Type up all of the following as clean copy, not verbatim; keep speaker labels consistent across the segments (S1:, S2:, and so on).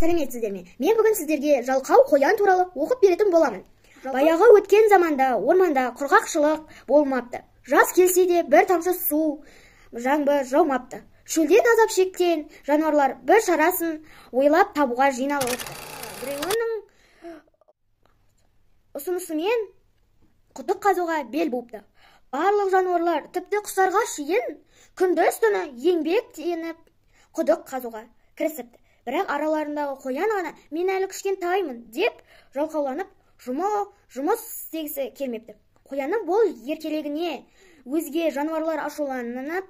S1: Сәлеметсіздер ме? Мен бүгін сіздерге жалқау қоян туралы оқып беретін боламын. Баяғы өткен заманда орманда құрғақшылық болмапты. Жаз келсе де бір тамшы су жаңбыр жаумапты. Шөлден азап шеккен жануарлар бір шарасын ойлап табуға жиналыпты. Біреуінің ұсынысымен құдық қазуға бел буыпты. Барлық жануарлар, тіпті құстарға шейін күндіз-түні еңбектеніп құдық қазуға кірісіпті. Бірақ араларындағы қоян ғана мен әлі кішкентаймын деп жалқауланып жұмыс істегісі келмепті. Қоянның бұл еркелігіне өзге жануарлар ашулана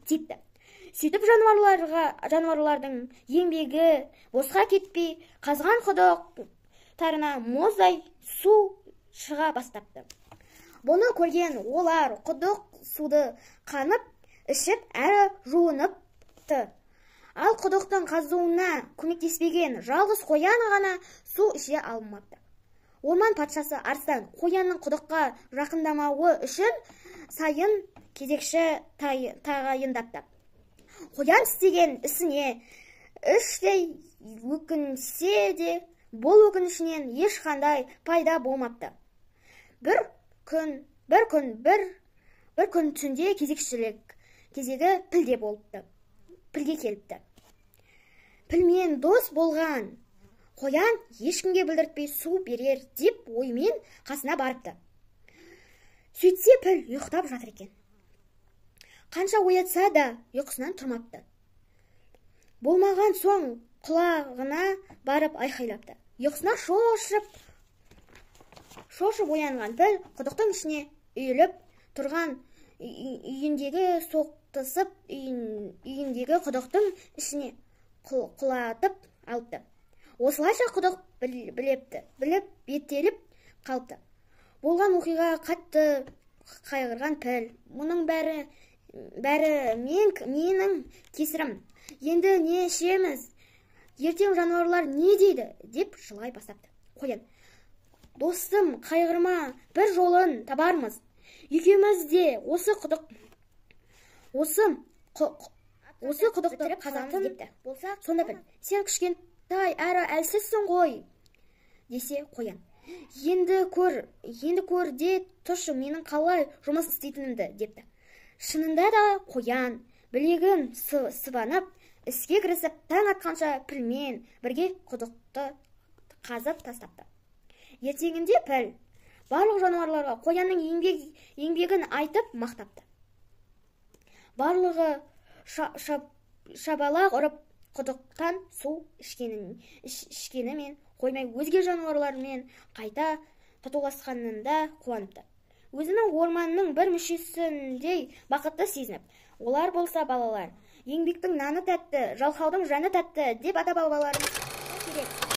S1: типті. Сөйтіп жануарлардың еңбегі босқа кетпей, қазған құдықтарына мұздай су шыға бастапты. Бұны көрген олар құдық суды қанып, ішіп әрі жуыныпты. Ал құдықтың қазуына көмектеспеген жалғыз қоян ғана су іше алмапты. Орман патшасы арыстан қоянның құдыққа жақындамауы үшін сайын кезекші тағайындапты. Қоян істеген ісіне іштей өкінсе де, бұл өкінішінен ешқандай пайда болмапты. Бір күн түнде кезекшілік кезегі пілге келіпті. Пілмен дос болған қоян ешкімге білдіртпей су берер деп оймен қасына барыпты. Сөйтсе піл ұйықтап жатыр екен. Қанша оятса да ұйқысынан тұрмапты. Болмаған соң құлағына барып айқайлапты. Ұйқысына шошып оянған піл құдықтың ішіне үйіліп тұрған үйіндегі соқтысып үйіндегі құдықтың ішіне құлатып алыпты. Осылайша құдық біліп беттеліп қалыпты. Болған оқиға қатты қайғырған піл. Мұның бәрі менің кесірім. Енді не ішеміз? Ертең жануарлар не дейді? Деп жылай бастапты. Қоян: достым, қайғырма, бір жолын табармыз. Екеуміз де осы құдықты қазамыз депті. Сонда піл: сен кішкентай әрі әлсізсің ғой, десе қоян: енді көр де тұршы менің қалай жұмыс істейтінімді, депті. Шынында да қоян білегін сыбанып іске кірісіп, таң атқанша пілмен бірге құдықты қазып тастапты. Ертеңінде піл барлық жануарларға қоянның еңбегін айтып мақтапты. Барлығы шабалақ ұрып құдықтан су ішкенімен қоймай, өзге жануарлармен қайта татуласқанында қуаныпты. Өзінің орманның бір мүшесіндей бақытты сезініп, олар болса балалар: еңбектің наны тәтті, жалқаудың жаны тәтті деп ата-бабаларымыз керек.